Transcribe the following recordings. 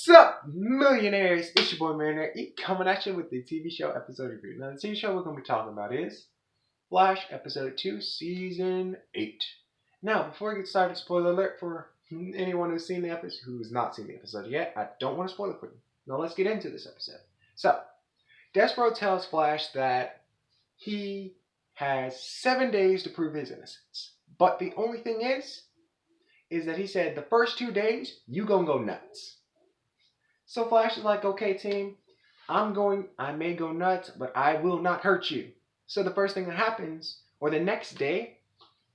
What's up, millionaires? It's your boy Millionaire coming at you with the TV show episode review. Now, the TV show we're going to be talking about is Flash Episode 2, Season 8. Now, before we get started, spoiler alert for anyone who's seen the episode, who's not seen the episode yet. I don't want to spoil it for you. Now, let's get into this episode. So, Despero tells Flash that he has 7 days to prove his innocence. But the only thing is that he said the first 2 days, you gonna go nuts. So Flash is like, okay, team, I may go nuts, but I will not hurt you. So the first thing that happens, or the next day,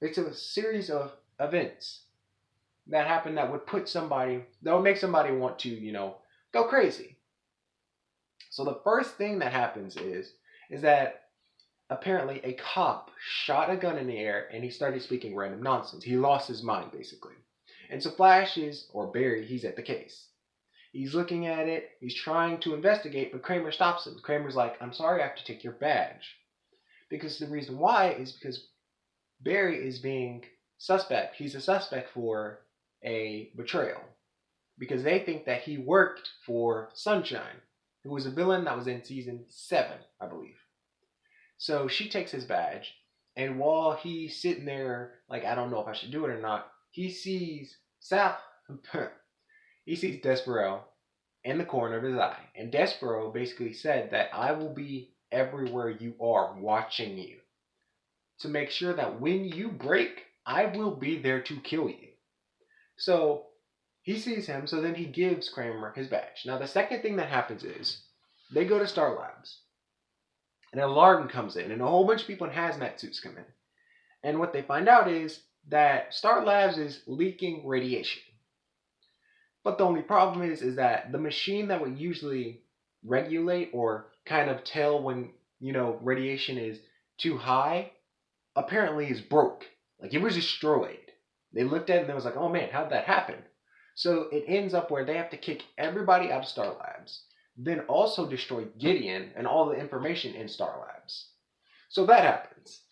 it's a series of events that happen that would make somebody want to, go crazy. So the first thing that happens is that apparently a cop shot a gun in the air and he started speaking random nonsense. He lost his mind, basically. And so Flash or Barry, he's at the case. He's looking at it. He's trying to investigate, but Kramer stops him. Kramer's like, I'm sorry, I have to take your badge. Because the reason why is because Barry is being suspect. He's a suspect for a betrayal. Because they think that he worked for Sunshine, who was a villain that was in season 7, I believe. So she takes his badge, and while he's sitting there, like, I don't know if I should do it or not, he sees he sees Despero in the corner of his eye. And Despero basically said that I will be everywhere you are, watching you, to make sure that when you break, I will be there to kill you. So he sees him, so then he gives Kramer his badge. Now the second thing that happens is they go to Star Labs. And then Larden comes in, and a whole bunch of people in hazmat suits come in. And what they find out is that Star Labs is leaking radiation. But the only problem is that the machine that would usually regulate or kind of tell when, radiation is too high, apparently is broke. Like, it was destroyed. They looked at it and they was like, oh man, how'd that happen? So it ends up where they have to kick everybody out of Star Labs, then also destroy Gideon and all the information in Star Labs. So that happens.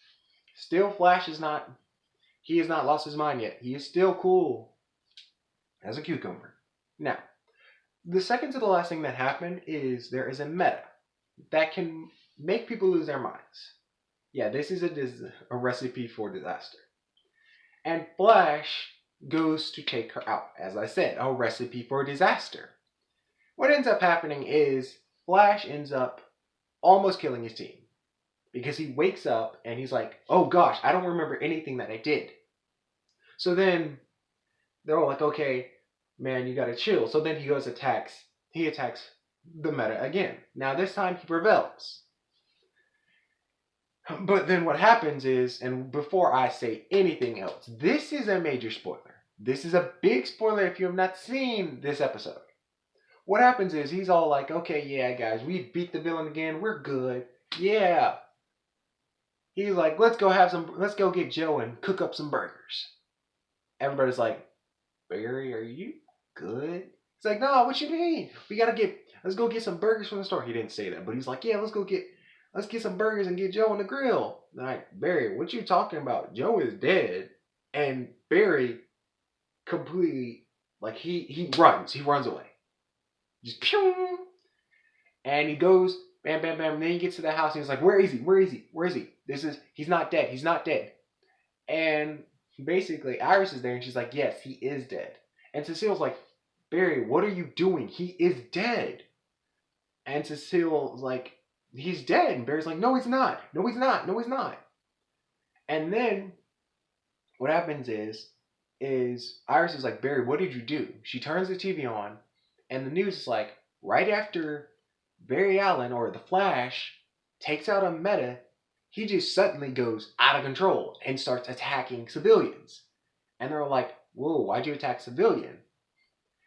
Still, Flash has not lost his mind yet. He is still cool as a cucumber. Now, the second to the last thing that happened is there is a meta that can make people lose their minds. Yeah, this is a recipe for disaster. And Flash goes to take her out. As I said, a recipe for disaster. What ends up happening is Flash ends up almost killing his team. Because he wakes up and he's like, oh gosh, I don't remember anything that I did. So then they're all like, okay, man, you gotta chill. So then he attacks the meta again. Now this time he prevails. But then what happens is, and before I say anything else, this is a major spoiler. This is a big spoiler if you have not seen this episode. What happens is he's all like, okay, yeah, guys, we beat the villain again. We're good. Yeah. He's like, let's go get Joe and cook up some burgers. Everybody's like, Barry, are you good? He's like, no, what you mean? Let's go get some burgers from the store. He didn't say that, but he's like, yeah, let's get some burgers and get Joe on the grill. Like, Barry, what you talking about? Joe is dead. And Barry completely, like, he runs away. Just pew! And he goes, bam, bam, bam. And then he gets to the house and he's like, where is he? He's not dead. And basically, Iris is there and she's like, yes, he is dead. And Cecile's like, Barry, what are you doing? He is dead. And Cecile's like, he's dead. And Barry's like, no, he's not. And then what happens is Iris is like, Barry, what did you do? She turns the TV on and the news is like, right after Barry Allen or the Flash takes out a meta, he just suddenly goes out of control and starts attacking civilians. And they're like, whoa, why'd you attack civilian?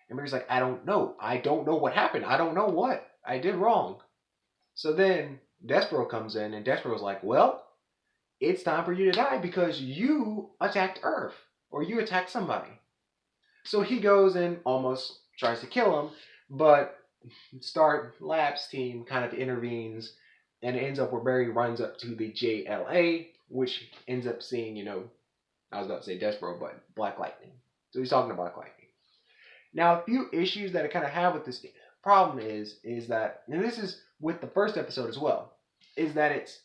And Barry's like, I don't know. I don't know what happened. I don't know what I did wrong. So then Despero comes in and Despero's like, well, it's time for you to die because you attacked Earth or you attacked somebody. So he goes and almost tries to kill him, but Star Labs team kind of intervenes and it ends up where Barry runs up to the JLA, which ends up seeing, I was about to say Despero, but Black Lightning. So he's talking to Black Lightning. Now, a few issues that I kind of have with this problem is that, and this is with the first episode as well, is that it's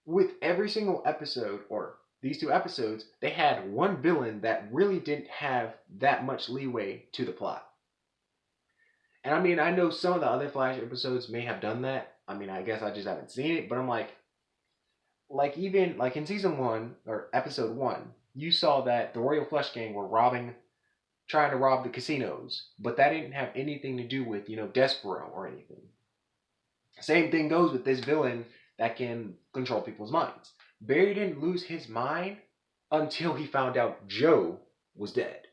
with every single episode, or these two episodes, they had one villain that really didn't have that much leeway to the plot. And I mean, I know some of the other Flash episodes may have done that. I mean, I guess I just haven't seen it, but I'm like even like in season 1 or episode 1, you saw that the Royal Flush Gang were trying to rob the casinos, but that didn't have anything to do with, Despero or anything. Same thing goes with this villain that can control people's minds. Barry didn't lose his mind until he found out Joe was dead.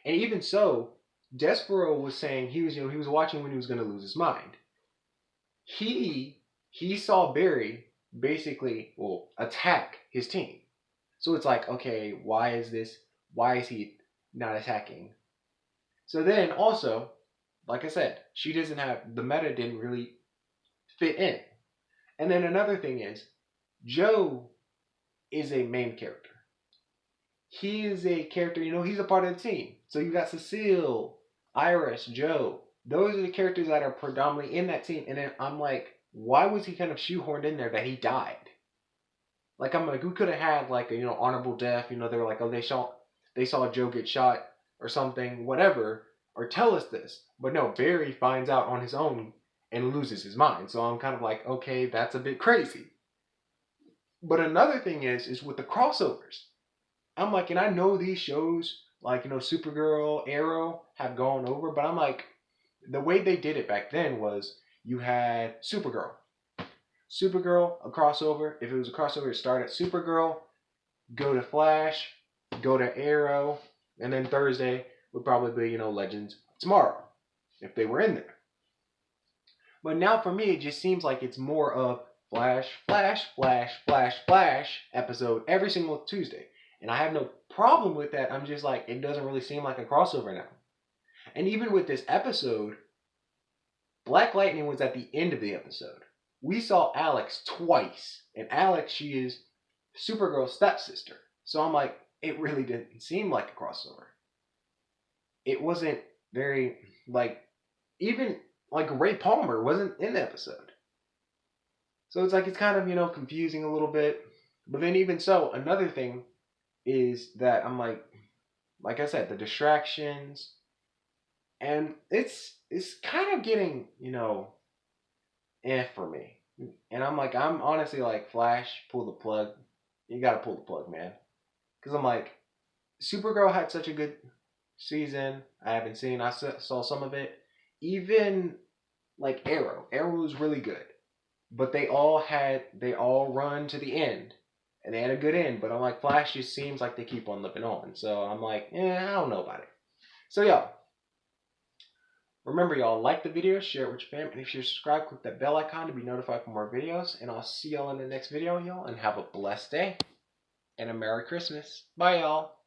And even so, Despero was saying he was watching when he was going to lose his mind. He saw Barry basically attack his team. So it's like, okay, why is he not attacking? So then also, like I said, she doesn't have the meta didn't really fit in. And then another thing is, Joe is a main character. He is a character, he's a part of the team. So you got Cecile, Iris, Joe. Those are the characters that are predominantly in that team. And then I'm like, why was he kind of shoehorned in there that he died? Like, I'm like, we could have had like a honorable death. They were like, oh, they saw Joe get shot or something, whatever, or tell us this. But no, Barry finds out on his own and loses his mind. So I'm kind of like, okay, that's a bit crazy. But another thing is with the crossovers. I'm like, and I know these shows like Supergirl, Arrow have gone over, but I'm like, the way they did it back then was you had Supergirl, a crossover. If it was a crossover, it started at Supergirl, go to Flash, go to Arrow, and then Thursday would probably be Legends Tomorrow, if they were in there. But now for me, it just seems like it's more of Flash, Flash, Flash, Flash, Flash episode every single Tuesday. And I have no problem with that. I'm just like, it doesn't really seem like a crossover now. And even with this episode, Black Lightning was at the end of the episode. We saw Alex twice. And Alex, she is Supergirl's stepsister. So I'm like, it really didn't seem like a crossover. It wasn't very, even Ray Palmer wasn't in the episode. So it's like, it's kind of, confusing a little bit. But then even so, another thing is that I'm like I said, the distractions, and it's kind of getting, for me. And I'm like, I'm honestly like, Flash, pull the plug. You gotta pull the plug, man. Because I'm like, Supergirl had such a good season. I haven't seen, I saw some of it. Even like Arrow was really good. But they all run to the end. And they had a good end. But I'm like, Flash just seems like they keep on living on. So I'm like, I don't know about it. So y'all, remember y'all, like the video, share it with your fam. And if you're subscribed, click that bell icon to be notified for more videos. And I'll see y'all in the next video, y'all. And have a blessed day. And a Merry Christmas. Bye, y'all.